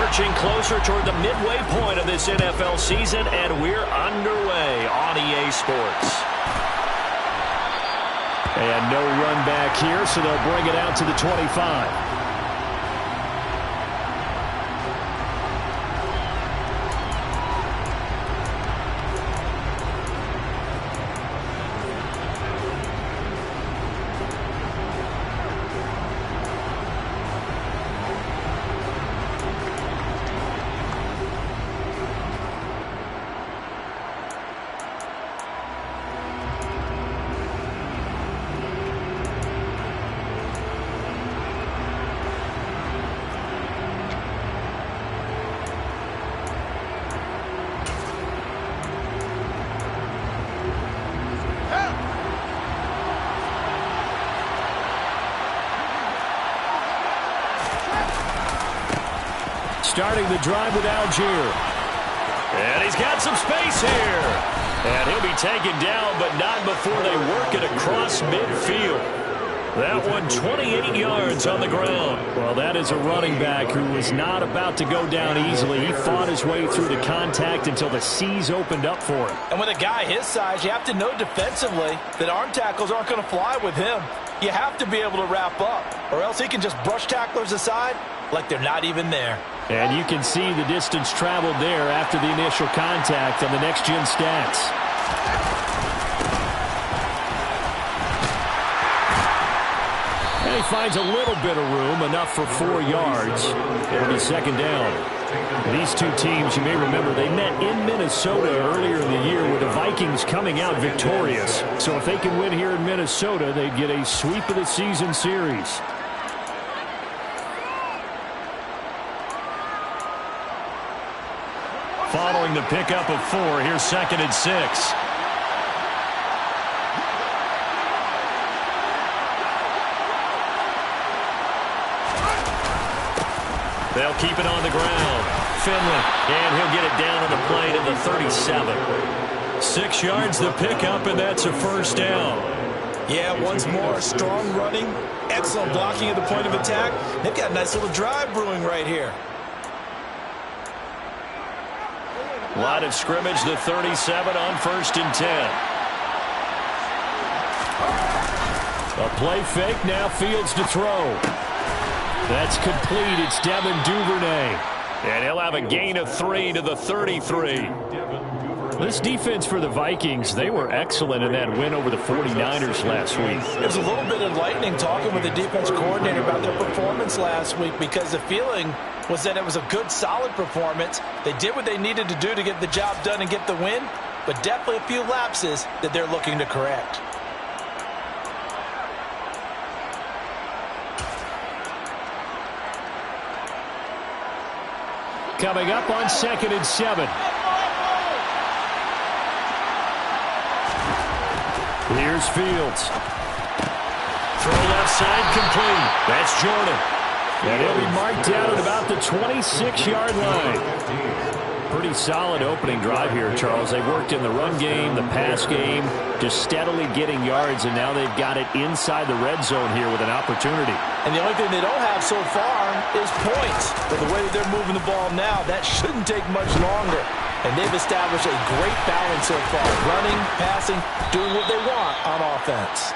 Marching closer toward the midway point of this NFL season, and we're underway on EA Sports. And no run back here, so they'll bring it out to the 25. Starting the drive with Algier. And he's got some space here. And he'll be taken down, but not before they work it across midfield. That one 28 yards on the ground. Well, that is a running back who was not about to go down easily. He fought his way through the contact until the seas opened up for him. And with a guy his size, you have to know defensively that arm tackles aren't going to fly with him. You have to be able to wrap up, or else he can just brush tacklers aside like they're not even there. And you can see the distance traveled there after the initial contact on the next-gen stats. And he finds a little bit of room, enough for 4 yards. It'll be second down. These two teams, you may remember, they met in Minnesota earlier in the year with the Vikings coming out victorious. So if they can win here in Minnesota, they'd get a sweep of the season series. Following the pickup of 4, here's 2nd and 6. They'll keep it on the ground. Finley, and he'll get it down on the play to the 37. 6 yards the pickup, and that's a first down. Yeah, once more, strong running, excellent blocking at the point of attack. They've got a nice little drive brewing right here. Line of scrimmage, the 37 on 1st and 10. A play fake, now Fields to throw. That's complete. It's Devin Duvernay. And he'll have a gain of 3 to the 33. This defense for the Vikings, they were excellent in that win over the 49ers last week. It was a little bit enlightening talking with the defense coordinator about their performance last week, because the feeling was that it was a good, solid performance. They did what they needed to do to get the job done and get the win, but definitely a few lapses that they're looking to correct. Coming up on 2nd and 7. Here's Fields. Throw left side complete. That's Jordan. And he'll be marked down at about the 26-yard line. Pretty solid opening drive here, Charles. They worked in the run game, the pass game, just steadily getting yards, and now they've got it inside the red zone here with an opportunity. And the only thing they don't have so far is points. But the way that they're moving the ball now, that shouldn't take much longer. And they've established a great balance so far. Running, passing, doing what they want on offense.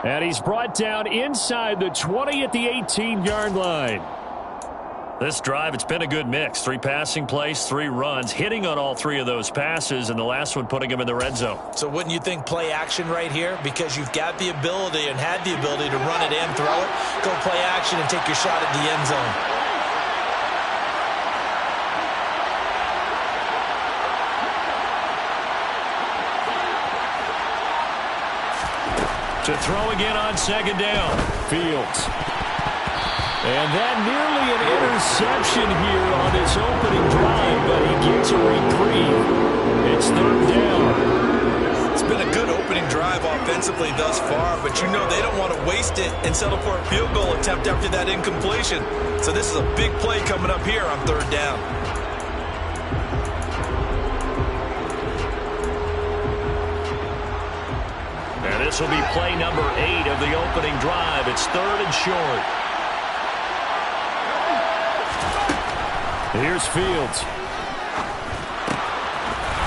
And he's brought down inside the 20 at the 18-yard line. This drive, it's been a good mix. 3 passing plays, 3 runs, hitting on all 3 of those passes, and the last one putting him in the red zone. So wouldn't you think play action right here? Because you've got the ability and had the ability to run it and throw it. Go play action and take your shot at the end zone. To throw again on 2nd down. Fields. And that nearly an interception here on this opening drive, but he gets a reprieve. It's 3rd down. It's been a good opening drive offensively thus far, but you know they don't want to waste it and settle for a field goal attempt after that incompletion. So this is a big play coming up here on 3rd down. And this will be play number 8 of the opening drive. It's 3rd and short. Here's Fields.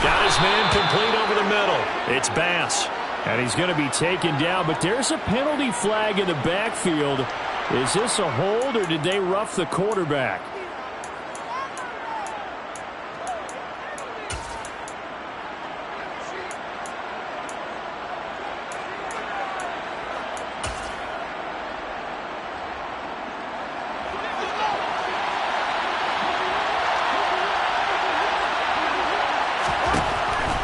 Got his man complete over the middle. It's Bass. And he's going to be taken down, but there's a penalty flag in the backfield. Is this a hold, or did they rough the quarterback?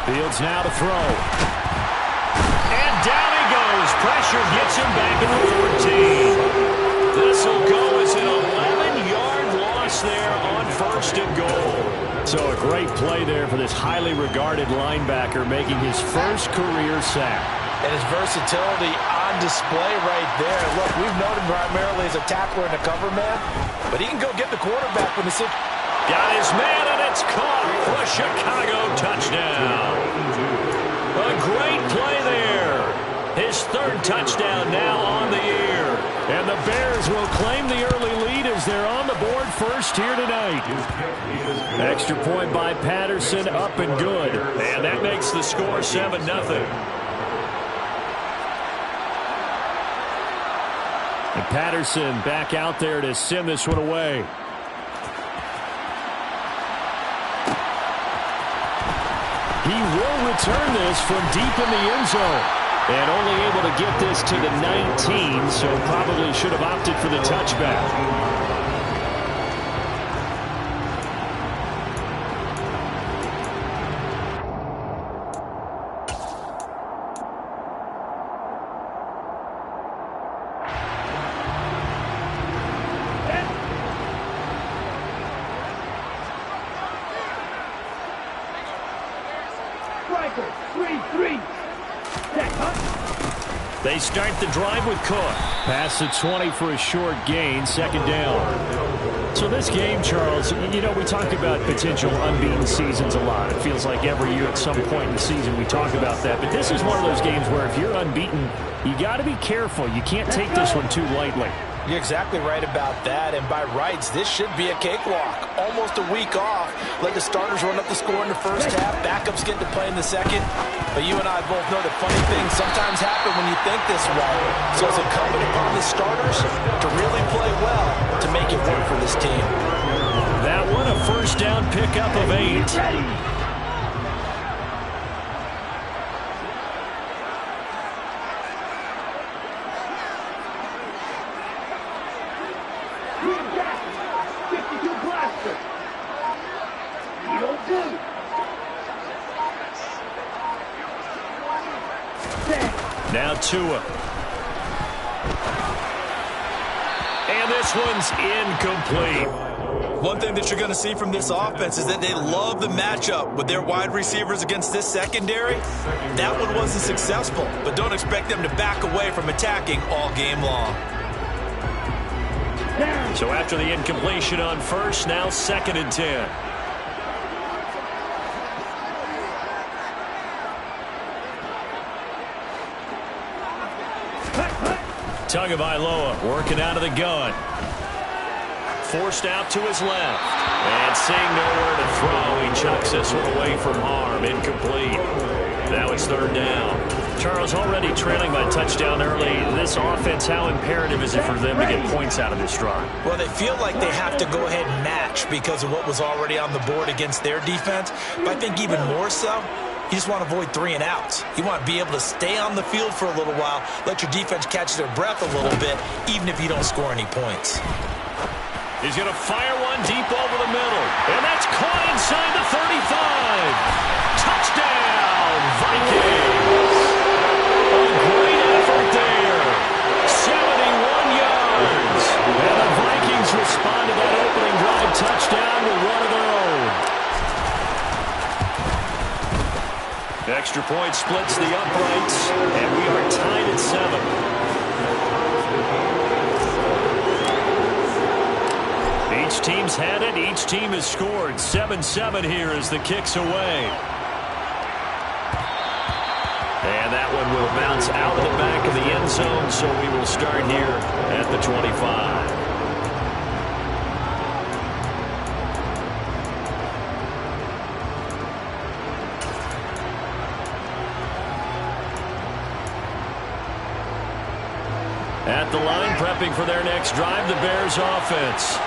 Fields now to throw. And down he goes. Pressure gets him back at the 14. This will go as an 11-yard loss there on 1st and goal. So a great play there for this highly regarded linebacker, making his first career sack. And his versatility on display right there. Look, we've known him primarily as a tackler and a cover man, but he can go get the quarterback when the situation. Got his man, and it's caught for a Chicago touchdown. A great play there. His 3rd touchdown now on the year. And the Bears will claim the early lead as they're on the board first here tonight. Extra point by Patterson, up and good. And that makes the score 7-0. And Patterson back out there to send this one away. He will return this from deep in the end zone. And only able to get this to the 19, so probably should have opted for the touchback. They start the drive with Cook. Past the 20 for a short gain, 2nd down. So this game, Charles, you know, we talk about potential unbeaten seasons a lot. It feels like every year at some point in the season we talk about that. But this is one of those games where if you're unbeaten, you got to be careful. You can't take this one too lightly. You're exactly right about that, and by rights, this should be a cakewalk. Almost a week off. Let the starters run up the score in the first half. Backups get to play in the second. But you and I both know that funny things sometimes happen when you think this way. So it's incumbent upon the starters to really play well to make it work for this team. That one, a 1st down pickup of 8. Now Tua. And this one's incomplete. One thing that you're going to see from this offense is that they love the matchup with their wide receivers against this secondary. That one wasn't successful, but don't expect them to back away from attacking all game long. So after the incompletion on 1st, now 2nd and 10. Tagovailoa working out of the gun. Forced out to his left. And seeing nowhere to throw, he chucks this one away from harm. Incomplete. Now it's 3rd down. Charles, already trailing by touchdown early. This offense, how imperative is it for them to get points out of this drive? Well, they feel like they have to go ahead and match because of what was already on the board against their defense. But I think even more so, you just want to avoid 3 and outs. You want to be able to stay on the field for a little while, let your defense catch their breath a little bit, even if you don't score any points. He's going to fire one deep over the middle. And that's caught inside the 35. Touchdown, Vikings. A great effort there. 71 yards. And the Vikings respond to that opening drive touchdown with one of their own. Extra point splits the uprights, and we are tied at 7. Each team's had it. Each team has scored. 7-7 here as the kick's away. And that one will bounce out of the back of the end zone, so we will start here at the 25. At the line, prepping for their next drive, the Bears offense.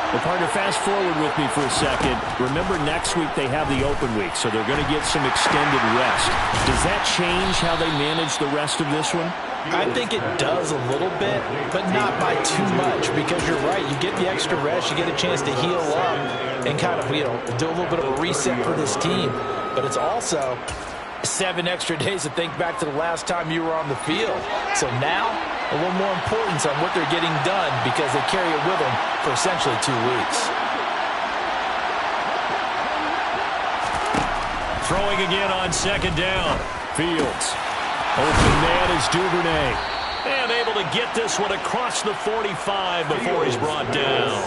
Well, partner, fast forward with me for a second. Remember, next week they have the open week, so they're going to get some extended rest. Does that change how they manage the rest of this one? I think it does a little bit, but not by too much, because you're right. You get the extra rest, you get a chance to heal up and kind of, do a little bit of a reset for this team. But it's also 7 extra days to think back to the last time you were on the field. So now, a little more importance on what they're getting done because they carry it with them for essentially 2 weeks. Throwing again on second down. Fields. Open man is Duvernay. And able to get this one across the 45 before he's brought down.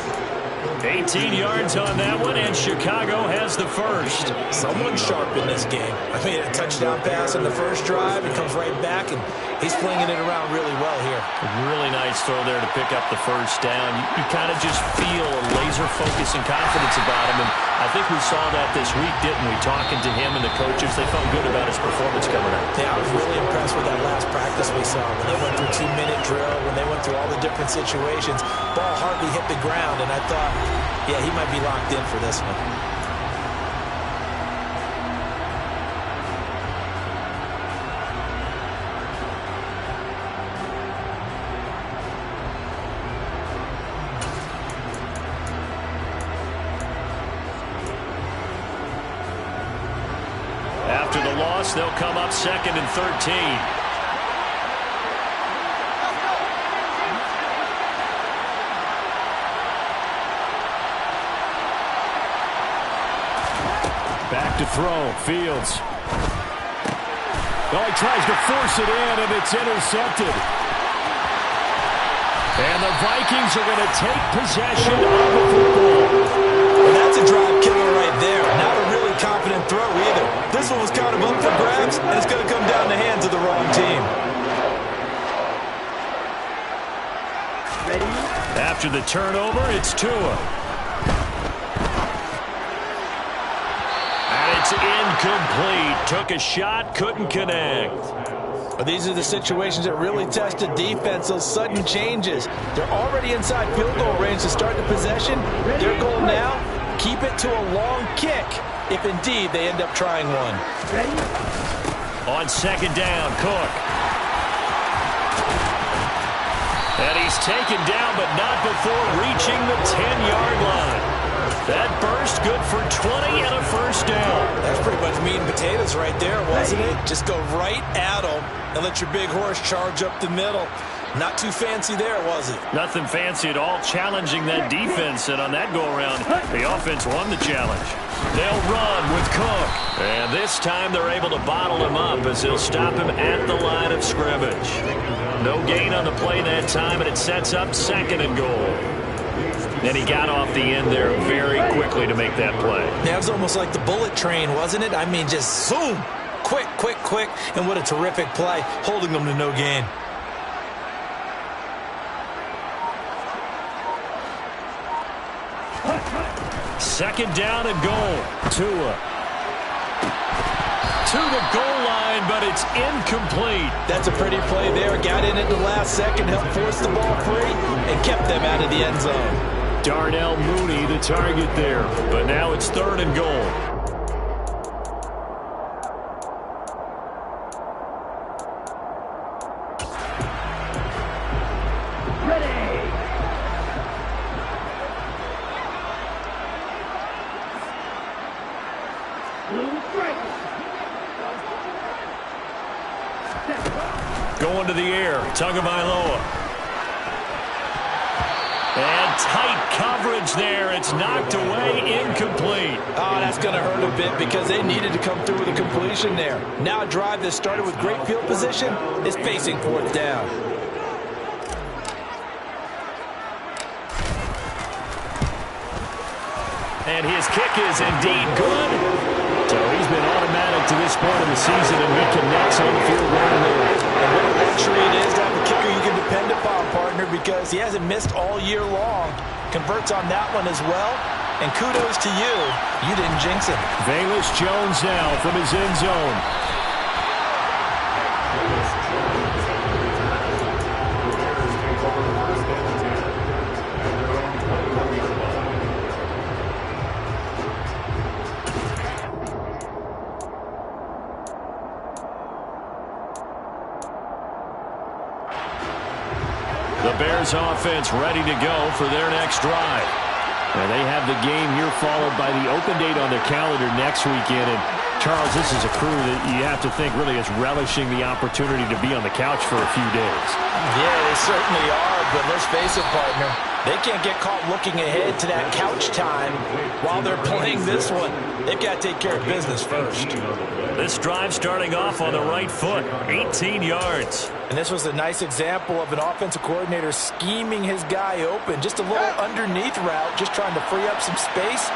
18 yards on that one, and Chicago has the first. Someone's sharp in this game. I mean, a touchdown pass in the first drive. It comes right back, and he's flinging it around really well here. A really nice throw there to pick up the first down. You kind of just feel a laser focus and confidence about him, and I think we saw that this week, didn't we? Talking to him and the coaches, they felt good about his performance coming up. Yeah, I was really impressed with that last practice we saw. When they went through 2-minute drill, when they went through all the different situations, ball hardly hit the ground, and I thought, yeah, he might be locked in for this one. After the loss, they'll come up 2nd and 13. Back to throw. Fields. Oh, he tries to force it in, and it's intercepted. And the Vikings are going to take possession of the football. Well, that's a drive killer right there. Not a really confident throw either. This one was kind of up for grabs, and it's going to come down the hands of the wrong team. After the turnover, it's Tua. It's incomplete. Took a shot, couldn't connect. Well, these are the situations that really test the defense, those sudden changes. They're already inside field goal range to start the possession. Their goal now, keep it to a long kick, if indeed they end up trying one. On second down, Cook. And he's taken down, but not before reaching the 10-yard line. That burst good for 20 and a first down. That's pretty much meat and potatoes right there, wasn't it? Just go right at them and let your big horse charge up the middle. Not too fancy there, was it? Nothing fancy at all, challenging that defense. And on that go-around, the offense won the challenge. They'll run with Cook. And this time they're able to bottle him up as they'll stop him at the line of scrimmage. No gain on the play that time, and it sets up 2nd and goal. And he got off the end there very quickly to make that play. Yeah, it was almost like the bullet train, wasn't it? I mean, just zoom. Quick, quick, quick. And what a terrific play, holding them to no gain. Second down and goal. Tua. To the goal line, but it's incomplete. That's a pretty play there. Got in at the last second, helped force the ball free, and kept them out of the end zone. Darnell Mooney, the target there. But now it's 3rd and goal. Going to the air, Tagovailoa. And tight coverage there. It's knocked away, incomplete. Oh, that's going to hurt a bit because they needed to come through with a completion there. Now a drive that started with great field position is facing 4th down. And his kick is indeed good. So he's been automatic to this point of the season, and we connects on the field right there. And what a luxury it is to have a kicker you can depend upon, partner, because he hasn't missed all year long. Converts on that one as well. And kudos to you. You didn't jinx him. Velus Jones now from his end zone. Bears offense ready to go for their next drive. And they have the game here followed by the open date on their calendar next weekend. And Charles, this is a crew that you have to think really is relishing the opportunity to be on the couch for a few days. Yeah, they certainly are, but let's face it, partner. They can't get caught looking ahead to that couch time while they're playing this one. They've got to take care of business first. This drive starting off on the right foot, 18 yards. And this was a nice example of an offensive coordinator scheming his guy open. Just a little underneath route, just trying to free up some space,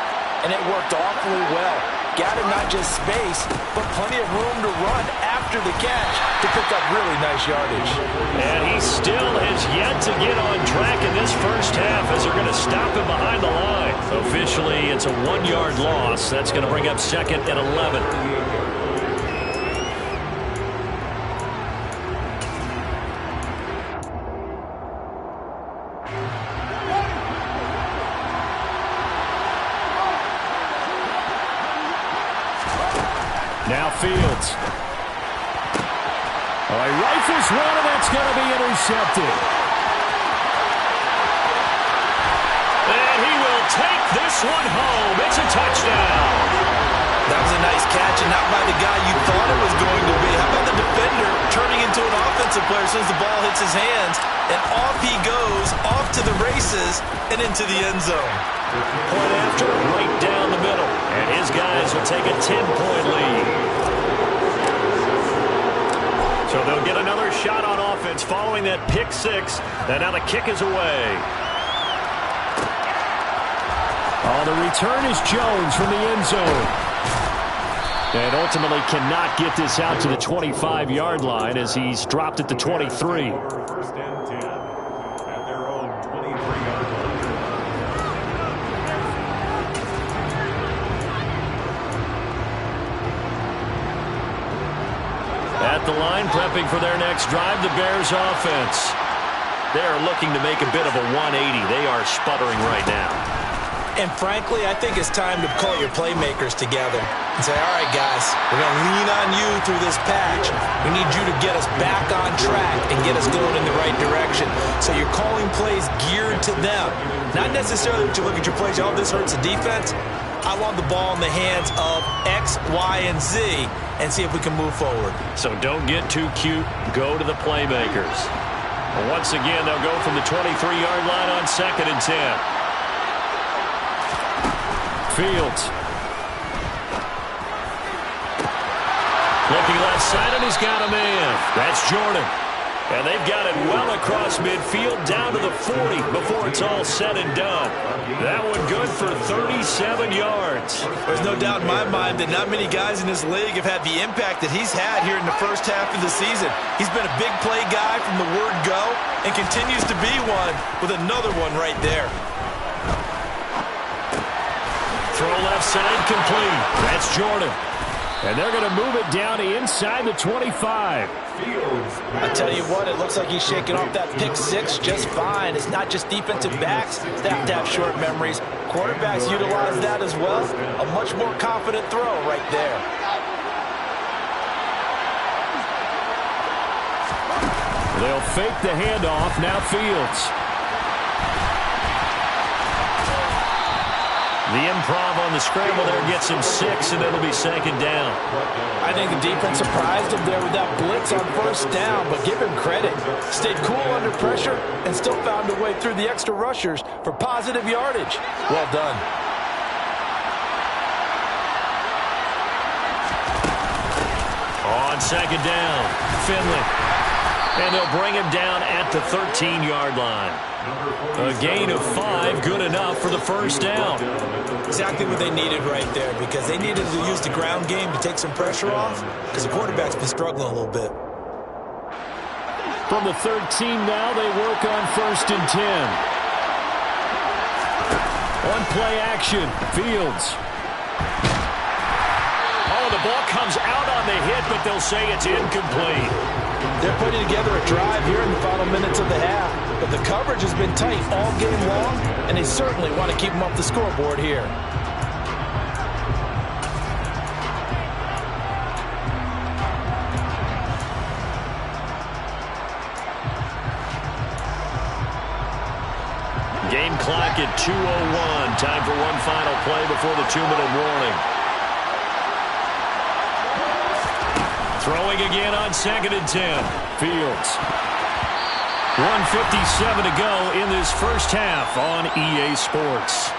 and it worked awfully well. Got him not just space, but plenty of room to run after the catch to pick up really nice yardage. And he still has yet to get on track in this first half as they're going to stop him behind the line. Officially, it's a 1-yard loss. That's going to bring up 2nd and 11. Now Fields. Oh, he rifles one, and that's going to be intercepted. And he will take this one home. It's a touchdown. That was a nice catch, and not by the guy you thought it was going to be. How about the defender turning into an offensive player as soon as the ball hits his hands, and off he goes, off to the races, and into the end zone. Point after, right down the middle. And his guys will take a 10-point lead. So they'll get another shot on offense following that pick six. And now the kick is away. Oh, the return is Jones from the end zone. And ultimately cannot get this out to the 25-yard line as he's dropped at the 23. At the line, prepping for their next drive, the Bears offense. They're looking to make a bit of a 180. They are sputtering right now. And frankly, I think it's time to call your playmakers together and say, all right, guys, we're going to lean on you through this patch. We need you to get us back on track and get us going in the right direction. So you're calling plays geared to them. Not necessarily that you look at your plays, oh, this hurts the defense. I want the ball in the hands of X, Y, and Z and see if we can move forward. So don't get too cute. Go to the playmakers. And once again, they'll go from the 23-yard line on 2nd and 10. Fields. Looking left side, and he's got a man. That's Jordan. And they've got it well across midfield down to the 40 before it's all said and done. That one good for 37 yards. There's no doubt in my mind that not many guys in this league have had the impact that he's had here in the first half of the season. He's been a big play guy from the word go and continues to be one with another one right there. Throw left side complete. That's Jordan. And they're going to move it down to inside the 25. I tell you what, it looks like he's shaking off that pick six just fine. It's not just defensive backs that have to have short memories. Quarterbacks utilize that as well. A much more confident throw right there. They'll fake the handoff. Now Fields. The improv on the scramble there gets him 6, and it'll be 2nd down. I think the defense surprised him there with that blitz on first down, but give him credit. Stayed cool under pressure and still found a way through the extra rushers for positive yardage. Well done. On 2nd down, Finley. And they'll bring him down at the 13-yard line. A gain of 5, good enough for the first down. Exactly what they needed right there, because they needed to use the ground game to take some pressure off, because the quarterback's been struggling a little bit. From the 13 now, they work on 1st and 10. On play action, Fields. Oh, the ball comes out on the hit, but they'll say it's incomplete. They're putting together a drive here in the final minutes of the half, but the coverage has been tight all game long, and they certainly want to keep them off the scoreboard here. Game clock at 2:01. Time for one final play before the 2-minute warning. Throwing again on 2nd and 10. Fields. 1:57 to go in this first half on EA Sports.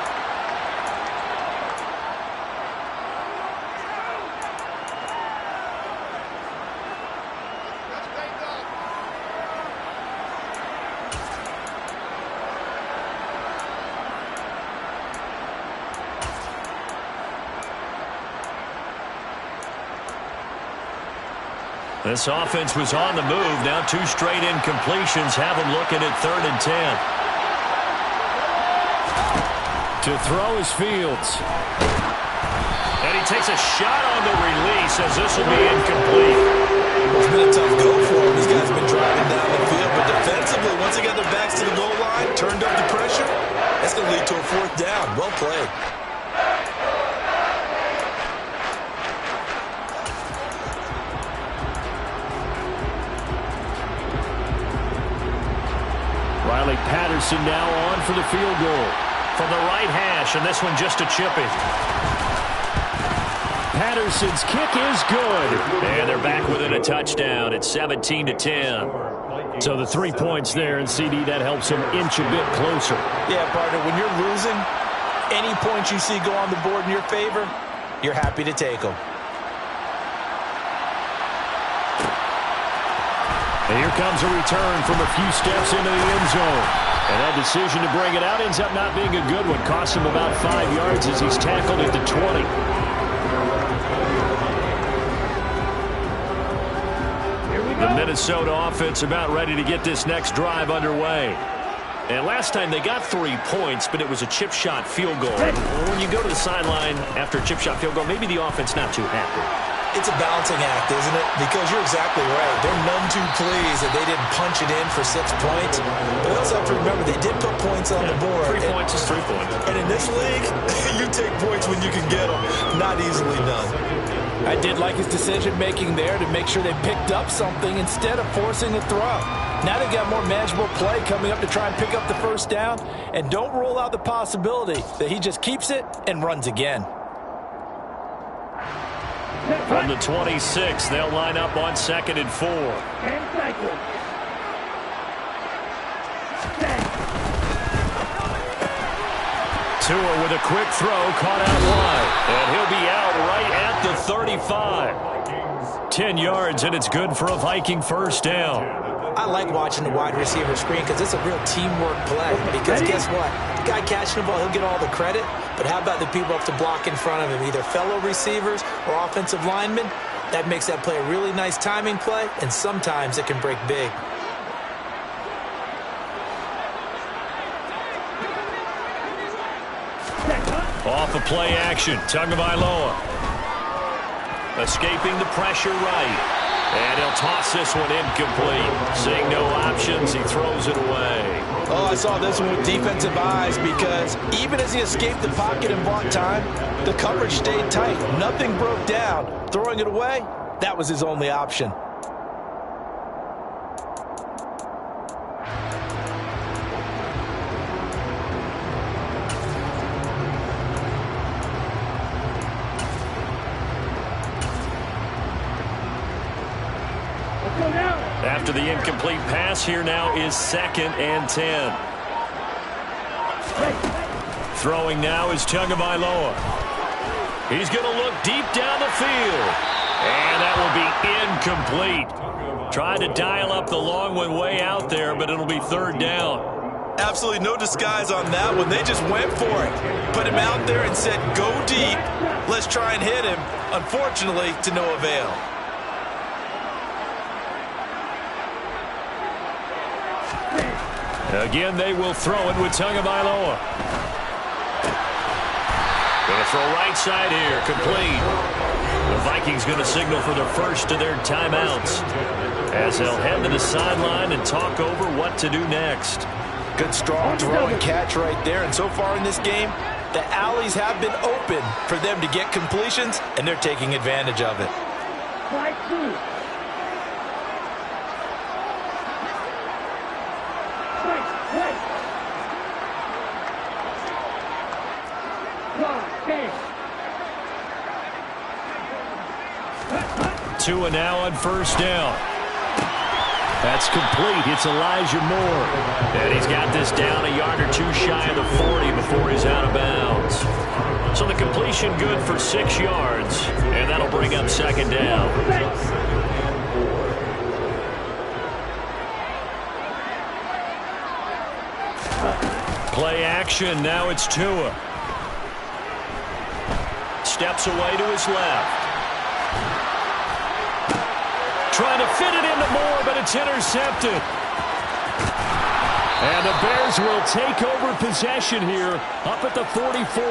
This offense was on the move. Now 2 straight incompletions have them looking at 3rd and 10. To throw is Fields. And he takes a shot on the release as this will be incomplete. It's been a tough go for him. These guys have been driving down the field. But defensively, once they got their backs to the goal line, turned up the pressure, that's going to lead to a 4th down. Well played. Riley Patterson now on for the field goal. From the right hash, and this one just a chip in. Patterson's kick is good. And they're back within a touchdown. It's 17-10. So the 3 points there, and CD, that helps him inch a bit closer. Yeah, partner, when you're losing, any points you see go on the board in your favor, you're happy to take them. And here comes a return from a few steps into the end zone. And that decision to bring it out ends up not being a good one. Cost him about 5 yards as he's tackled at the 20. The Minnesota offense about ready to get this next drive underway. And last time they got 3 points, but it was a chip shot field goal. And when you go to the sideline after a chip shot field goal, maybe the offense not too happy. It's a balancing act, isn't it? Because you're exactly right. They're none too pleased that they didn't punch it in for 6 points. But we also have to remember they did put points on the board. 3 points is 3 points. And in this league, you take points when you can get them. Not easily done. I did like his decision-making there to make sure they picked up something instead of forcing a throw. Now they've got more manageable play coming up to try and pick up the 1st down. And don't rule out the possibility that he just keeps it and runs again. From the 26, they'll line up on 2nd and 4. Tua with a quick throw, caught out wide. And he'll be out right at the 35. 10 yards, and it's good for a Viking 1st down. I like watching the wide receiver screen because it's a real teamwork play. Because guess what? The guy catching the ball, he'll get all the credit. But how about the people up to block in front of him, either fellow receivers or offensive linemen? That makes that play a really nice timing play, and sometimes it can break big. Off of play action, Tagovailoa. Escaping the pressure right. And he'll toss this one incomplete. Seeing no options, he throws it away. Oh, I saw this one with defensive eyes because even as he escaped the pocket and bought time, the coverage stayed tight. Nothing broke down. Throwing it away, that was his only option. After the incomplete pass, here now is 2nd and 10. Throwing now is Tagovailoa. He's going to look deep down the field. And that will be incomplete. Tried to dial up the long one way out there, but it'll be 3rd down. Absolutely no disguise on that one. They just went for it. Put him out there and said, go deep. Let's try and hit him. Unfortunately, to no avail. Again, they will throw it with Tagovailoa. Going to throw right side here, complete. The Vikings going to signal for the first of their timeouts as they'll head to the sideline and talk over what to do next. Good strong throw and catch right there. And so far in this game, the alleys have been open for them to get completions, and they're taking advantage of it. Tua now on first down. That's complete. It's Elijah Moore. And he's got this down a yard or two shy of the 40 before he's out of bounds. So the completion good for 6 yards, and that'll bring up second down. Play action. Now it's Tua. Steps away to his left. Trying to fit it into Moore, but it's intercepted. And the Bears will take over possession here up at the 44.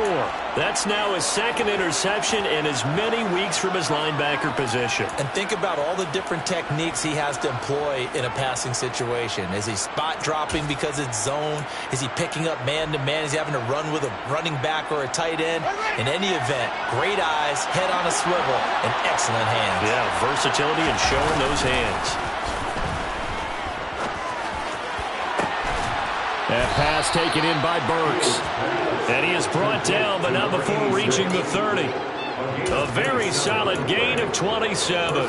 That's now his second interception in as many weeks from his linebacker position. And think about all the different techniques he has to employ in a passing situation. Is he spot dropping because it's zone? Is he picking up man-to-man? Is he having to run with a running back or a tight end? In any event, great eyes, head on a swivel, and excellent hands. Yeah, versatility and showing those hands. That pass taken in by Burks. And he is brought down, but not before reaching the 30. A very solid gain of 27.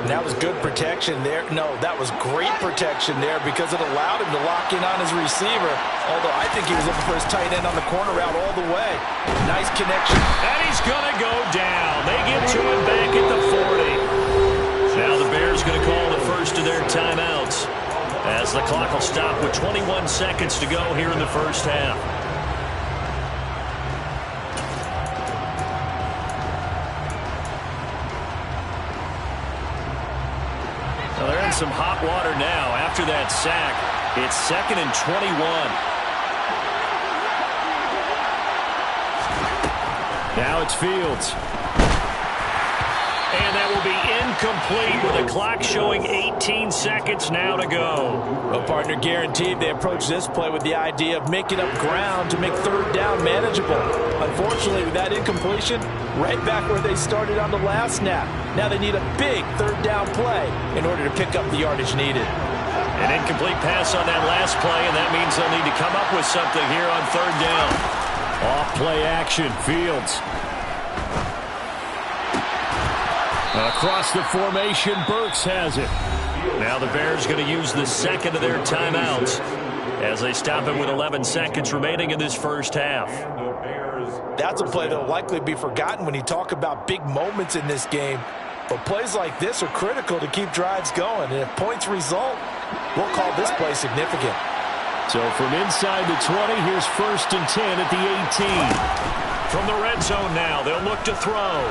That was good protection there. No, that was great protection there because it allowed him to lock in on his receiver. Although I think he was looking for his tight end on the corner route all the way. Nice connection. And he's going to go down. They get to him back at the 40. Now the Bears going to call the first of their timeouts, as the clock will stop with 21 seconds to go here in the first half. Well, they're in some hot water now after that sack. It's 2nd and 21. Now it's Fields. And that will be incomplete with the clock showing 18 seconds now to go. Well, partner, guaranteed they approach this play with the idea of making up ground to make third down manageable. Unfortunately, with that incompletion, right back where they started on the last snap. Now they need a big third down play in order to pick up the yardage needed. An incomplete pass on that last play, and that means they'll need to come up with something here on third down. Off play action, Fields. Across the formation, Burks has it. Now the Bears going to use the second of their timeouts as they stop it with 11 seconds remaining in this first half. That's a play that will likely be forgotten when you talk about big moments in this game. But plays like this are critical to keep drives going. And if points result, we'll call this play significant. So from inside the 20, here's 1st and 10 at the 18. From the red zone now, they'll look to throw.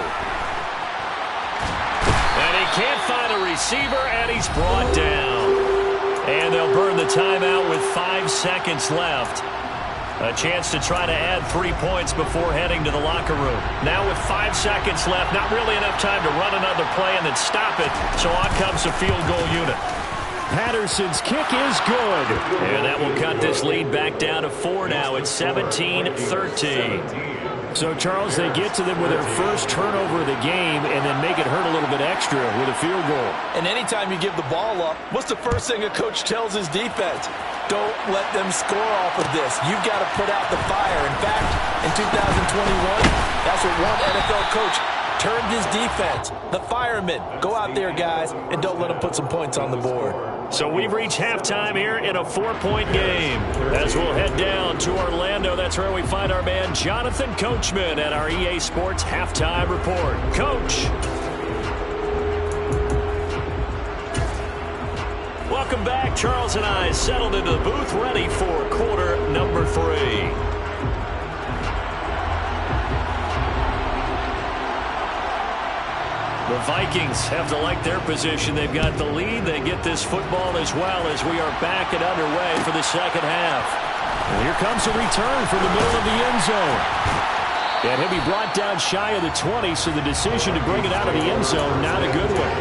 And he can't find a receiver, and he's brought down. And they'll burn the timeout with 5 seconds left. A chance to try to add 3 points before heading to the locker room. Now with 5 seconds left, not really enough time to run another play and then stop it. So on comes the field goal unit. Patterson's kick is good. And that will cut this lead back down to 4 now. It's 17-13. So, Charles, they get to them with their first turnover of the game and then make it hurt a little bit extra with a field goal. And anytime you give the ball up, what's the first thing a coach tells his defense? Don't let them score off of this. You've got to put out the fire. In fact, in 2021, that's what one NFL coach termed his defense. The firemen. Go out there, guys, and don't let them put some points on the board. So we've reached halftime here in a 4-point game. As we'll head down to Orlando, that's where we find our man Jonathan Coachman at our EA Sports Halftime Report. Coach. Welcome back. Charles and I settled into the booth, ready for quarter number 3. The Vikings have to like their position. They've got the lead. They get this football as well as we are back and underway for the second half. And here comes a return from the middle of the end zone. And he'll be brought down shy of the 20, so the decision to bring it out of the end zone, not a good one.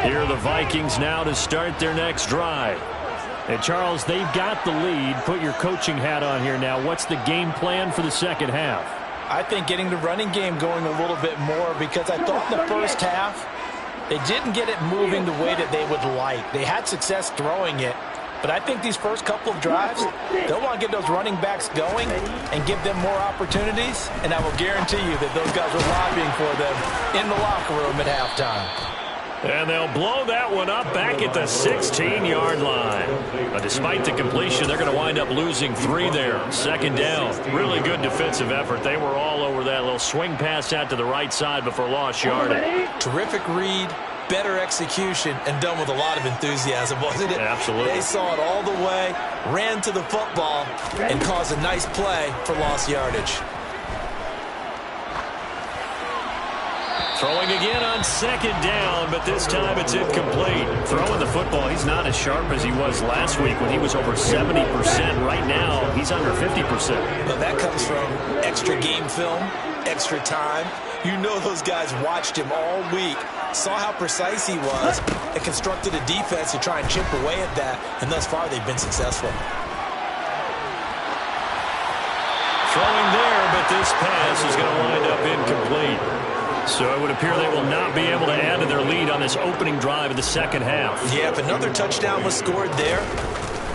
Here are the Vikings now to start their next drive. And, Charles, they've got the lead. Put your coaching hat on here now. What's the game plan for the second half? I think getting the running game going a little bit more because I thought in the first half they didn't get it moving the way that they would like. They had success throwing it, But I think these first couple of drives, they'll want to get those running backs going and give them more opportunities. And I will guarantee you that those guys are lobbying for them in the locker room at halftime. And they'll blow that one up back at the 16-yard line. But despite the completion, they're going to wind up losing 3 there. Second down. Really good defensive effort. They were all over that little swing pass out to the right side before lost yardage. Terrific read, better execution, and done with a lot of enthusiasm, wasn't it? Absolutely. They saw it all the way, ran to the football, and caused a nice play for lost yardage. Throwing again on second down, but this time it's incomplete. Throwing the football, he's not as sharp as he was last week when he was over 70%. Right now, he's under 50%. But that comes from extra game film, extra time. You know those guys watched him all week, saw how precise he was, and constructed a defense to try and chip away at that, and thus far they've been successful. Throwing there, but this pass is going to wind up incomplete. So it would appear they will not be able to add to their lead on this opening drive of the second half. Yeah, if another touchdown was scored there,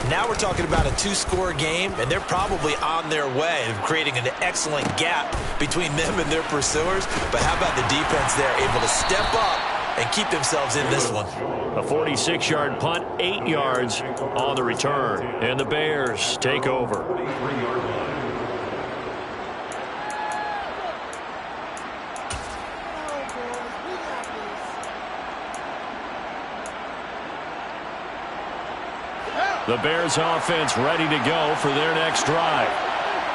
now we're talking about a 2-score game, and they're probably on their way of creating an excellent gap between them and their pursuers. But how about the defense there, able to step up and keep themselves in this one? A 46-yard punt, 8 yards on the return. And the Bears take over. The Bears offense ready to go for their next drive.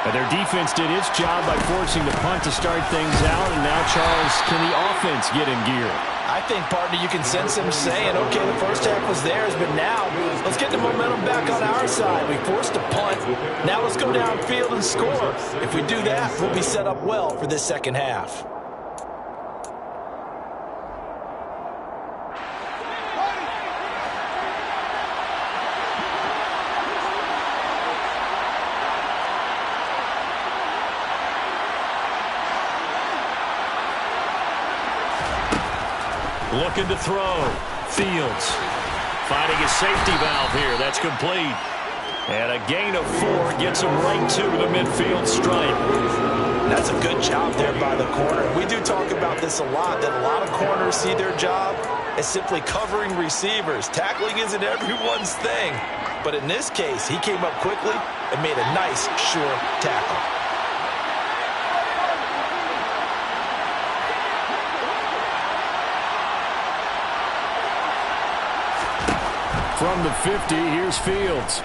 And their defense did its job by forcing the punt to start things out. And now, Charles, can the offense get in gear? I think, partner, you can sense them saying, okay, the first half was theirs, but now let's get the momentum back on our side. We forced a punt. Now let's go downfield and score. If we do that, we'll be set up well for this second half. Looking to throw. Fields finding a safety valve here. That's complete. And a gain of 4 gets him right to the midfield stripe. That's a good job there by the corner. We do talk about this a lot, that a lot of corners see their job as simply covering receivers. Tackling isn't everyone's thing. But in this case, he came up quickly and made a nice, sure tackle. From the 50, here's Fields.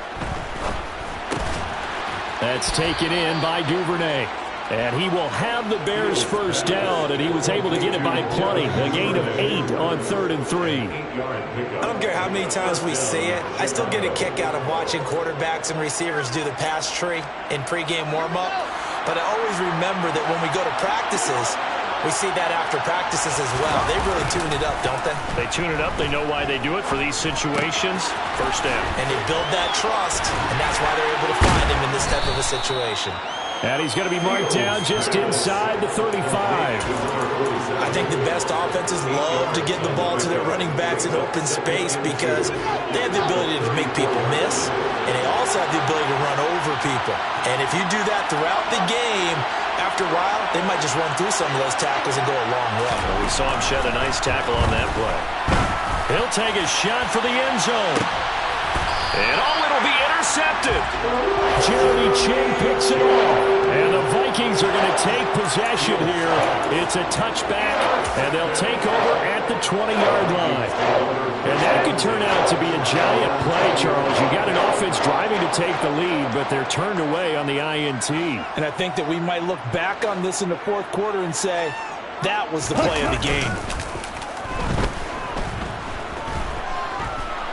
That's taken in by Duvernay. And he will have the Bears first down, and he was able to get it by plenty. A gain of 8 on 3rd and 3. I don't care how many times we see it. I still get a kick out of watching quarterbacks and receivers do the pass tree in pregame warm-up. But I always remember that when we go to practices, we see that after practices as well. They really tune it up, don't they? They tune it up. They know why they do it for these situations. First down. And they build that trust, and that's why they're able to find him in this type of a situation. And he's going to be marked down just inside the 35. I think the best offenses love to get the ball to their running backs in open space because they have the ability to make people miss, and they also have the ability to run over people. And if you do that throughout the game, after a while, they might just run through some of those tackles and go a long way. Well, we saw him shed a nice tackle on that play. He'll take a shot for the end zone. And it'll be intercepted. Jeremy Chinn picks it off. And the Vikings are going to take possession here. It's a touchback, and they'll take over at the 20-yard line. And that could turn out to be a giant play, Charles. You got an offense driving to take the lead, but they're turned away on the INT. And I think that we might look back on this in the fourth quarter and say, that was the play of the game.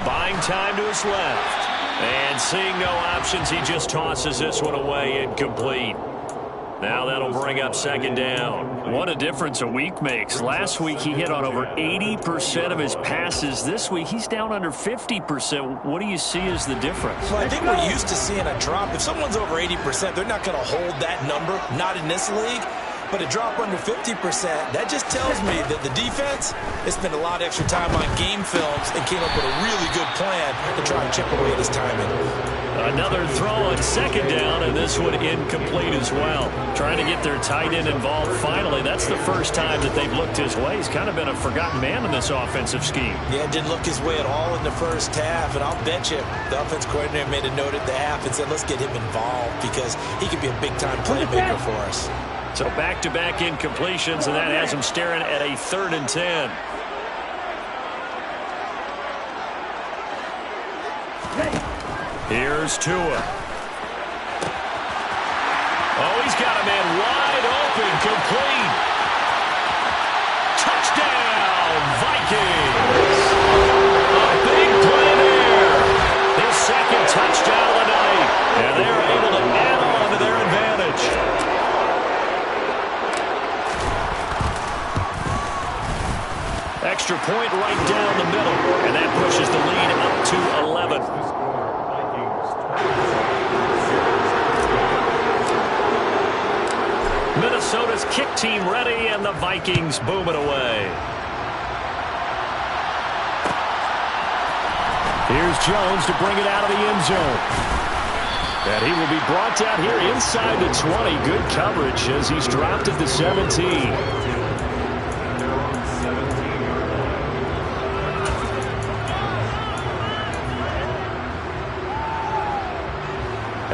Buying time to his left. And seeing no options, he just tosses this one away, incomplete. Now that'll bring up second down. What a difference a week makes. Last week he hit on over 80% of his passes. This week he's down under 50%. What do you see as the difference? Well, I think we're used to seeing a drop. If someone's over 80%, they're not going to hold that number, not in this league. but a drop under 50%, that just tells me that the defense has spent a lot of extra time on game films and came up with a really good plan to try and chip away at his timing. Another throw on second down, and this one incomplete as well. Trying to get their tight end involved finally. That's the first time that they've looked his way. He's kind of been a forgotten man in this offensive scheme. Yeah, didn't look his way at all in the first half, and I'll bet you the offense coordinator made a note at the half and said, let's get him involved because he could be a big-time playmaker for us. So back-to-back incompletions, and that has him staring at a 3rd and 10. Here's Tua. Oh, he's got a man wide open, complete. Touchdown, Vikings. A big play there. His second touchdown of the night. And they're able to add on to their advantage. Extra point right down the middle. And that pushes the lead up to 11. Minnesota's kick team ready, and the Vikings boom it away. Here's Jones to bring it out of the end zone. And he will be brought down here inside the 20. Good coverage as he's dropped at the 17.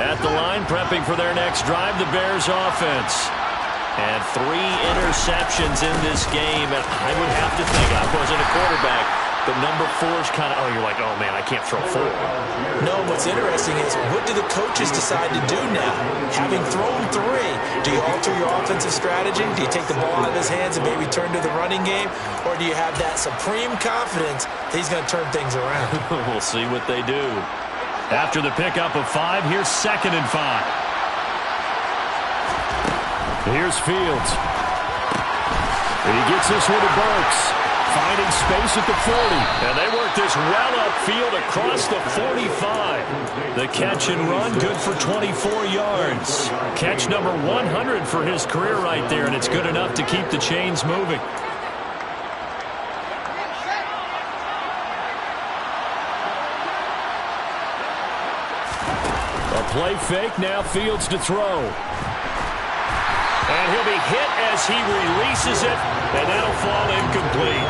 At the line, prepping for their next drive, the Bears offense. And 3 interceptions in this game. And I would have to think, I wasn't a quarterback, but number 4 is kind of, oh, you're like, oh, man, I can't throw 4. No, what's interesting is what do the coaches decide to do now? Having thrown 3, do you alter your offensive strategy? Do you take the ball out of his hands and maybe turn to the running game? Or do you have that supreme confidence that he's going to turn things around? We'll see what they do. After the pickup of 5, here's 2nd and 5. Here's Fields. And he gets this one to Burks. Finding space at the 40. And they work this well upfield across the 45. The catch and run, good for 24 yards. Catch number 100 for his career right there, and it's good enough to keep the chains moving. A play fake, now Fields to throw. And he'll be hit as he releases it, and that'll fall incomplete.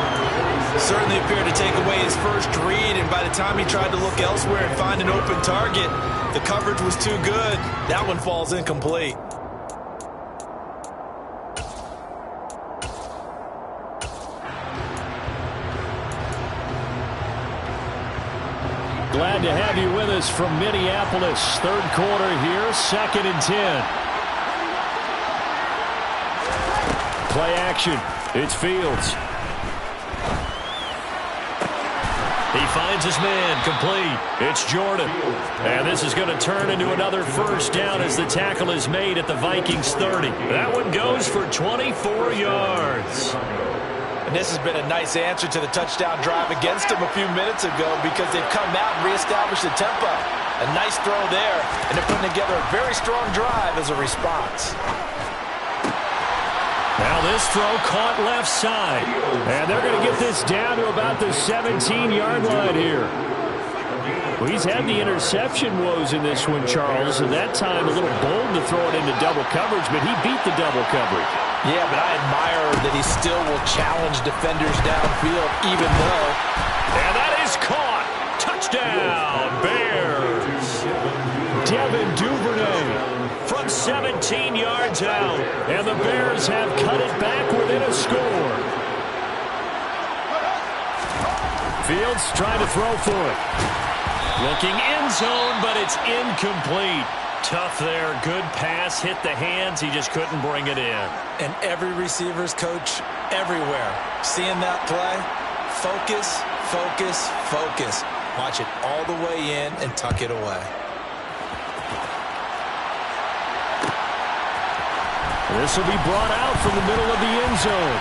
Certainly appeared to take away his first read, and by the time he tried to look elsewhere and find an open target, the coverage was too good. That one falls incomplete. Glad to have you with us from Minneapolis. 3rd quarter here, 2nd and 10. Play action. It's Fields. He finds his man, complete. It's Jordan. And this is going to turn into another first down as the tackle is made at the Vikings 30. That one goes for 24 yards. And this has been a nice answer to the touchdown drive against them a few minutes ago because they've come out and reestablished the tempo. A nice throw there, and they're putting together a very strong drive as a response. Now this throw caught left side. And they're going to get this down to about the 17-yard line here. Well, he's had the interception woes in this one, Charles, and that time a little bold to throw it into double coverage, but he beat the double coverage. Yeah, but I admire that he still will challenge defenders downfield, even though. And that is caught. Touchdown, Bears. Devin Duvernay from 17 yards out, and the Bears have cut it back within a score. Fields trying to throw for it. Looking end zone, but it's incomplete. Tough there. Good pass. Hit the hands. He just couldn't bring it in. And every receiver's coach everywhere. Seeing that play, focus, focus, focus. Watch it all the way in and tuck it away. This will be brought out from the middle of the end zone.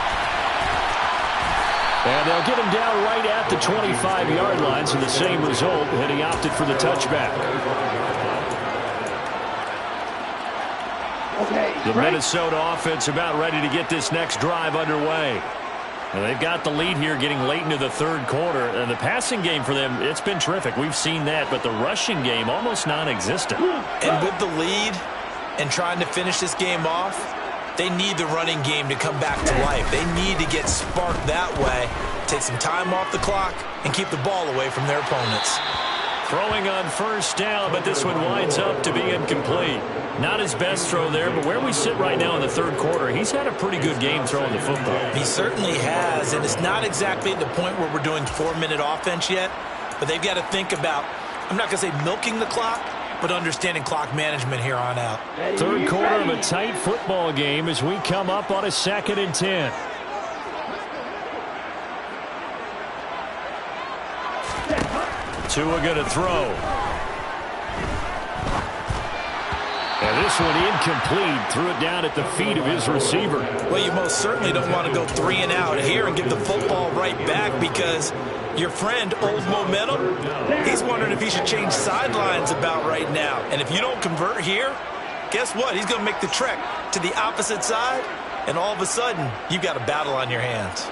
And they'll get him down right at the 25-yard line, so the same result, and he opted for the touchback. The Minnesota offense about ready to get this next drive underway. And they've got the lead here getting late into the third quarter. And the passing game for them, it's been terrific. We've seen that. But the rushing game, almost non-existent. And with the lead and trying to finish this game off, they need the running game to come back to life. They need to get sparked that way, take some time off the clock, and keep the ball away from their opponents. Throwing on first down, but this one winds up to be incomplete. Not his best throw there, but where we sit right now in the third quarter, he's had a pretty good game throwing the football. He certainly has, and it's not exactly at the point where we're doing 4-minute offense yet, but they've got to think about, I'm not going to say milking the clock, but understanding clock management here on out. Third quarter of a tight football game as we come up on a 2nd and 10. Tua going to throw. And this one incomplete. Threw it down at the feet of his receiver. Well, you most certainly don't want to go 3 and out here and get the football right back because your friend, Old Momentum, he's wondering if he should change sidelines about right now. And if you don't convert here, guess what? He's going to make the trek to the opposite side, and all of a sudden, you've got a battle on your hands.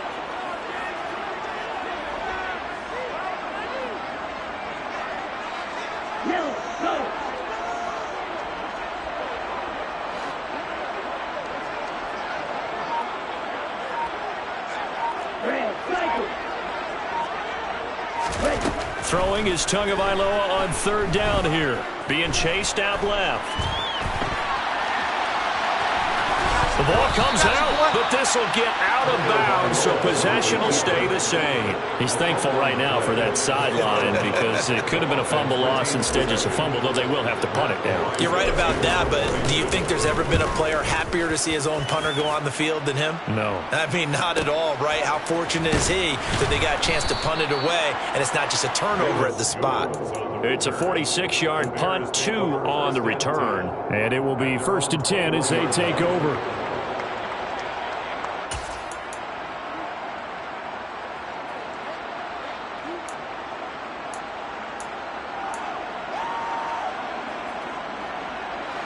Throwing is Tagovailoa on 3rd down here. Being chased out left. The ball comes out, but this will get out of bounds, so possession will stay the same. He's thankful right now for that sideline because it could have been a fumble loss, instead just a fumble, though they will have to punt it down. You're right about that, but do you think there's ever been a player happier to see his own punter go on the field than him? No. I mean, not at all, right? How fortunate is he that they got a chance to punt it away, and it's not just a turnover at the spot. It's a 46-yard punt, 2 on the return, and it will be 1st and 10 as they take over.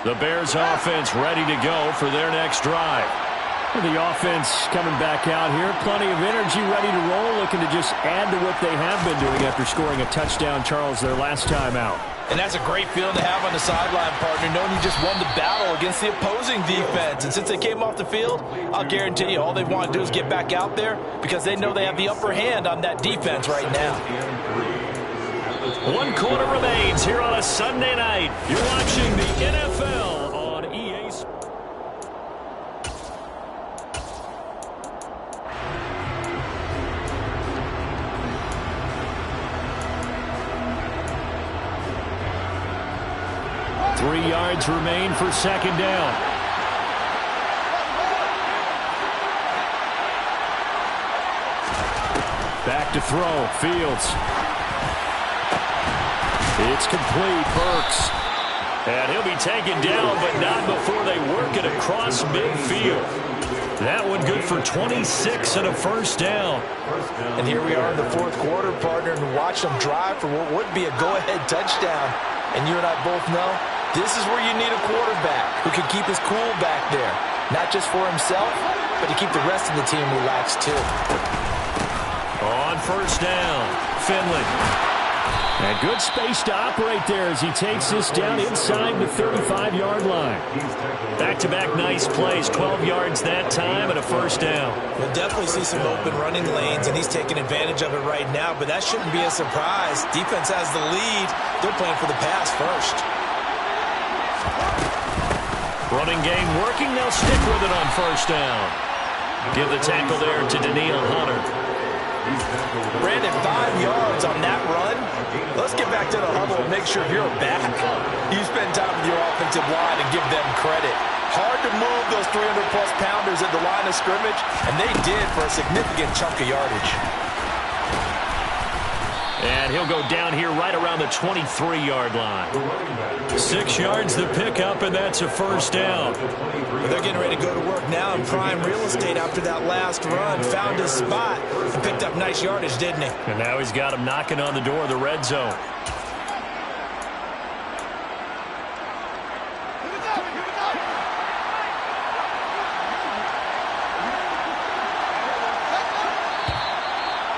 The Bears offense ready to go for their next drive. The offense coming back out here. Plenty of energy, ready to roll, looking to just add to what they have been doing after scoring a touchdown, Charles, their last time out. And that's a great feeling to have on the sideline, partner, knowing you just won the battle against the opposing defense. And since they came off the field, I'll guarantee you all they want to do is get back out there because they know they have the upper hand on that defense right now. 1 quarter remains here on a Sunday night. You're watching the NFL on EA Sports. Three yards remain for 2nd down. Back to throw. Fields. It's complete. Burks. And he'll be taken down, but not before they work it across midfield. That one good for 26 and a 1st down. And here we are in the 4th quarter, partner, and watch them drive for what would be a go-ahead touchdown. And you and I both know this is where you need a quarterback who can keep his cool back there. Not just for himself, but to keep the rest of the team relaxed too. On 1st down, Finley. And good space to operate there as he takes this down inside the 35-yard line. Back-to-back nice plays, 12 yards that time and a 1st down. We'll definitely see some open running lanes, and he's taking advantage of it right now, but that shouldn't be a surprise. Defense has the lead. They're playing for the pass first. Running game working. They'll stick with it on 1st down. Give the tackle there to Danielle Hunter. Brandon, 5 yards on that run. Let's get back to the huddle and make sure you're back. You spend time with your offensive line and give them credit. Hard to move those 300-plus pounders at the line of scrimmage, and they did for a significant chunk of yardage. And he'll go down here right around the 23-yard line. 6 yards the pickup, and that's a 1st down. They're getting ready to go to work now in prime real estate after that last run. Found his spot and picked up nice yardage, didn't he? And now he's got him knocking on the door of the red zone.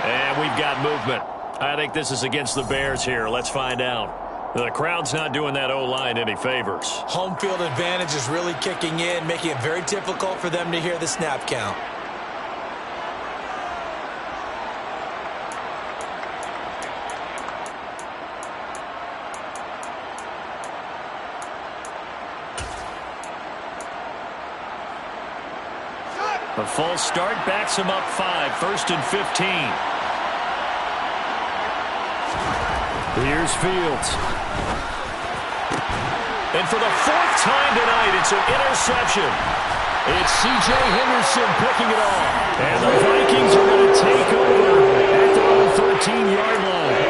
And we've got movement. I think this is against the Bears here. Let's find out. The crowd's not doing that O-line any favors. Home field advantage is really kicking in, making it very difficult for them to hear the snap count. A false start backs him up 5, 1st and 15. Here's Fields. And for the 4th time tonight, it's an interception. It's C.J. Henderson picking it off. And the Vikings are going to take over at their own 13-yard line.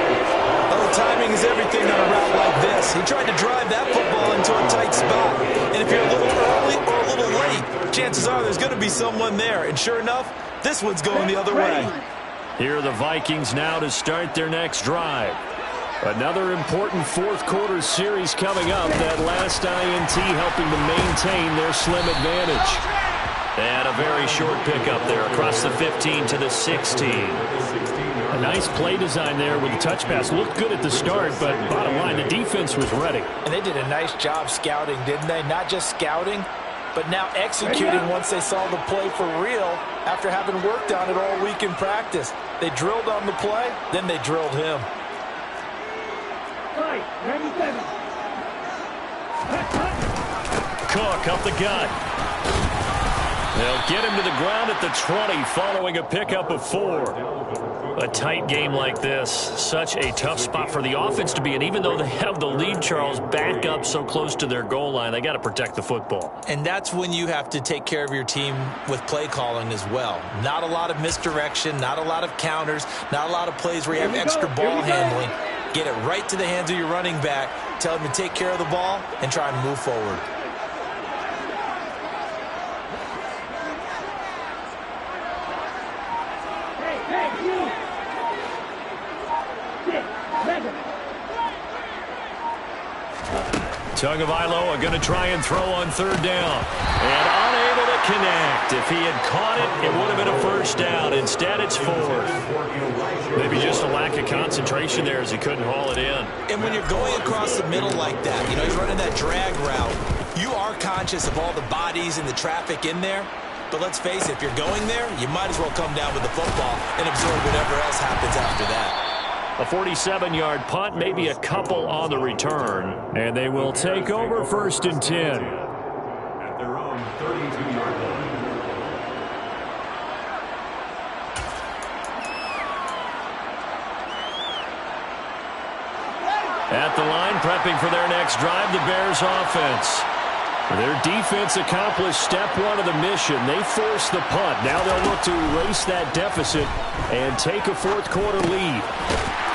Oh, timing is everything on a route like this. He tried to drive that football into a tight spot. And if you're a little early or a little late, chances are there's going to be someone there. And sure enough, this one's going the other way. Here are the Vikings now to start their next drive. Another important fourth-quarter series coming up. That last INT helping to maintain their slim advantage. And a very short pickup there across the 15 to the 16. A nice play design there with the touch pass. Looked good at the start, but bottom line, the defense was ready. And they did a nice job scouting, didn't they? Not just scouting, but now executing once they saw the play for real after having worked on it all week in practice. They drilled on the play, then they drilled him. Cook up the gut. They'll get him to the ground at the 20 following a pickup of 4. A tight game like this, such a tough spot for the offense to be in. Even though they have the lead, Charles, back up so close to their goal line, they got to protect the football. And that's when you have to take care of your team with play calling as well. Not a lot of misdirection, not a lot of counters, not a lot of plays where you have extra ball handling. Get it right to the hands of your running back, tell him to take care of the ball, and try and move forward. Tagovailoa going to try and throw on 3rd down. And unable to connect. If he had caught it, it would have been a 1st down. Instead, it's 4th. Maybe just a lack of concentration there as he couldn't haul it in. And when you're going across the middle like that, you know, you're running that drag route, you are conscious of all the bodies and the traffic in there. But let's face it, if you're going there, you might as well come down with the football and absorb whatever else happens after that. A 47-yard punt, maybe a couple on the return. And they will take over 1st and 10. At their own 32-yard line. At the line, prepping for their next drive, the Bears offense. Their defense accomplished step 1 of the mission. They forced the punt. Now they'll look to erase that deficit and take a 4th-quarter lead.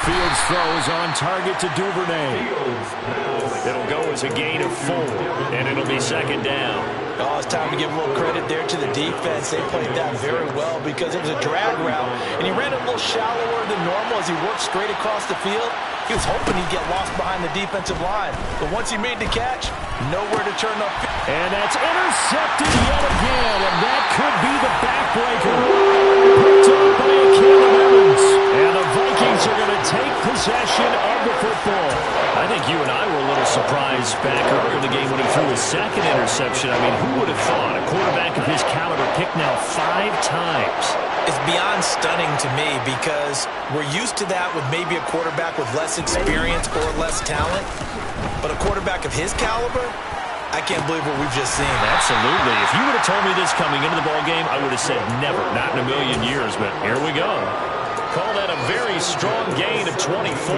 Fields throws on target to Duvernay. It'll go as a gain of 4, and it'll be 2nd down. Oh, it's time to give a little credit there to the defense. They played that very well because it was a drag route, and he ran it a little shallower than normal as he worked straight across the field. He was hoping he'd get lost behind the defensive line, but once he made the catch, nowhere to turn up. And that's intercepted yet again, and that could be the backbreaker. Picked up by Caleb Evans, and the Vikings are going to take possession of the football. I think you and I were a little surprised back earlier in the game when he threw his 2nd interception. I mean, who would have thought a quarterback of his caliber picked now 5 times? It's beyond stunning to me because we're used to that with maybe a quarterback with less experience or less talent. But a quarterback of his caliber, I can't believe what we've just seen. Absolutely. If you would have told me this coming into the ballgame, I would have said never, not in a million years. But here we go. Call that a very strong gain of 24.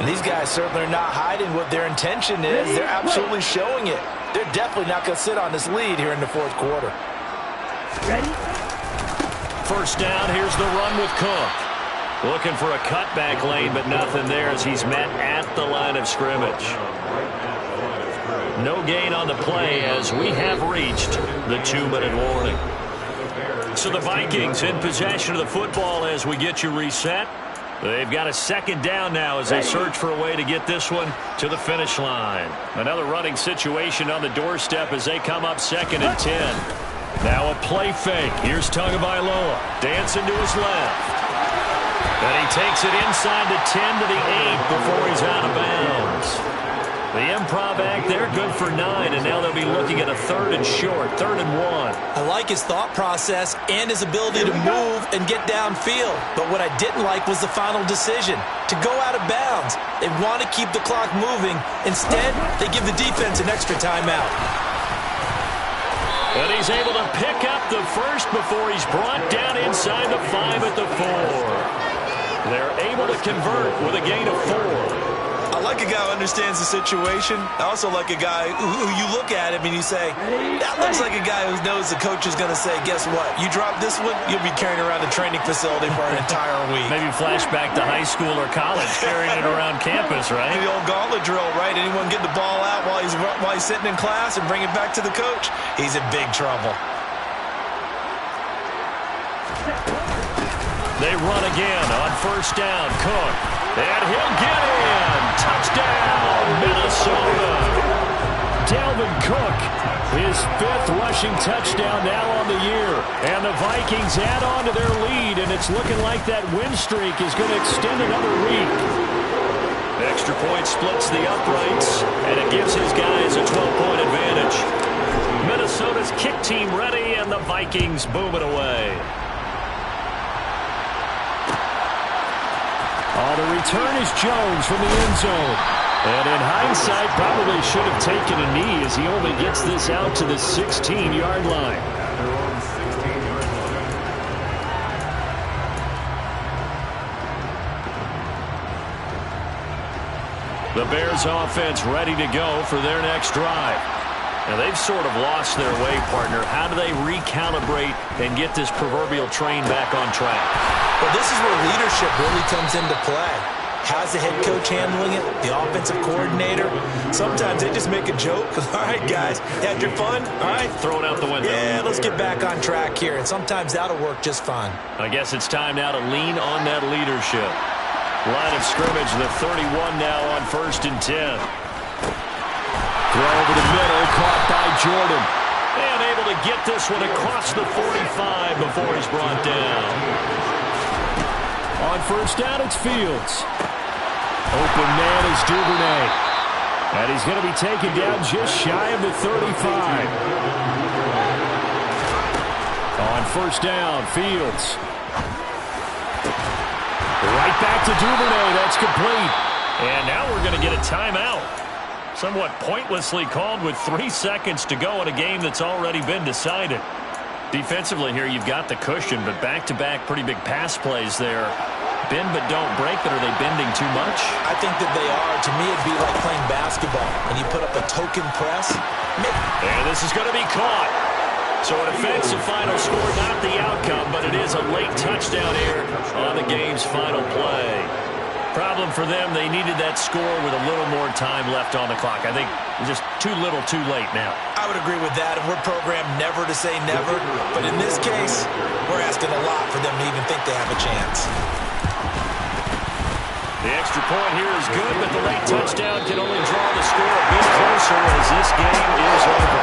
And these guys certainly are not hiding what their intention is. They're absolutely showing it. They're definitely not going to sit on this lead here in the 4th quarter. Ready? 1st down, here's the run with Cook. Looking for a cutback lane, but nothing there as he's met at the line of scrimmage. No gain on the play as we have reached the 2-minute warning. So the Vikings in possession of the football as we get you reset. They've got a 2nd down now as they search for a way to get this one to the finish line. Another running situation on the doorstep as they come up 2nd and 10. Now a play fake. Here's Tagovailoa. Dancing to his left. And he takes it inside the 10 to the 8 before he's out of bounds. The improv act there, good for 9, and now they'll be looking at a 3rd and short, 3rd and 1. I like his thought process and his ability to move and get downfield. But what I didn't like was the final decision, to go out of bounds. They want to keep the clock moving. Instead, they give the defense an extra timeout. And he's able to pick up the first before he's brought down inside the 5 at the 4. They're able to convert with a gain of 4. I like a guy who understands the situation. I also like a guy who you look at him and you say, that looks like a guy who knows the coach is going to say, guess what? You drop this one, you'll be carrying around the training facility for an entire week. Maybe flashback to high school or college, carrying it around campus, right? The old gauntlet drill, right? Anyone get the ball out while he's sitting in class and bring it back to the coach? He's in big trouble. They run again on 1st down. Cook. And he'll get in. Touchdown, Minnesota. Dalvin Cook, his 5th rushing touchdown now on the year. And the Vikings add on to their lead, and it's looking like that win streak is going to extend another week. Extra point splits the uprights, and it gives his guys a 12-point advantage. Minnesota's kick team ready, and the Vikings boom it away. The return is Jones from the end zone. And in hindsight, probably should have taken a knee as he only gets this out to the 16-yard line. The Bears offense ready to go for their next drive. Now, they've sort of lost their way, partner. How do they recalibrate and get this proverbial train back on track? Well, this is where leadership really comes into play. How's the head coach handling it? The offensive coordinator? Sometimes they just make a joke. All right, guys, had your fun? All right. Throw it out the window. Yeah, let's get back on track here. And sometimes that'll work just fine. I guess it's time now to lean on that leadership. Line of scrimmage, the 31 now on 1st and 10. Throw over the middle, caught by Jordan. And able to get this one across the 45 before he's brought down. On 1st down, it's Fields. Open man is Duvernay. And he's going to be taken down just shy of the 35. On 1st down, Fields. Right back to Duvernay. That's complete. And now we're going to get a timeout. Somewhat pointlessly called with 3 seconds to go in a game that's already been decided. Defensively here, you've got the cushion, but back-to-back pretty big pass plays there. Bend but don't break, but are they bending too much? I think that they are. To me, it'd be like playing basketball, and you put up a token press. And this is going to be caught. So an offensive final score, not the outcome, but it is a late touchdown here on the game's final play. Problem for them, they needed that score with a little more time left on the clock. I think just too little too late now. I would agree with that, and we're programmed never to say never. But in this case, we're asking a lot for them to even think they have a chance. The extra point here is good, but the late touchdown can only draw the score a bit closer as this game is over.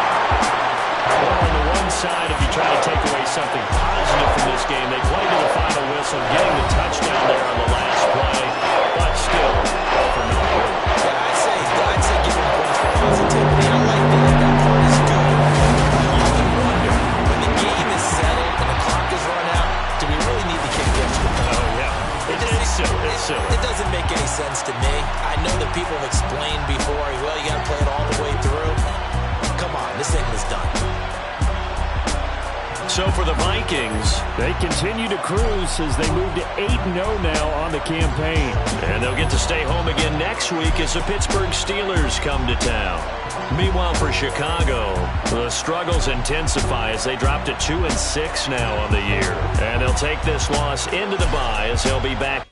Well, on the one side, if you try to take away something positive from this game, they played to the final whistle, getting the touchdown there on the last play, but still, for no good. Yeah, I'd say give them points for positivity. I like that part is good. You often wonder, when the game is settled and the clock is run out, do we really need to kick the extra point? Oh, yeah. It's silly. It doesn't make any sense to me. I know that people have explained before, well, you got to play it all the way through. Come on, this thing is done. So for the Vikings, they continue to cruise as they move to 8-0 now on the campaign. And they'll get to stay home again next week as the Pittsburgh Steelers come to town. Meanwhile, for Chicago, the struggles intensify as they drop to 2-6 now on the year. And they'll take this loss into the bye as they'll be back.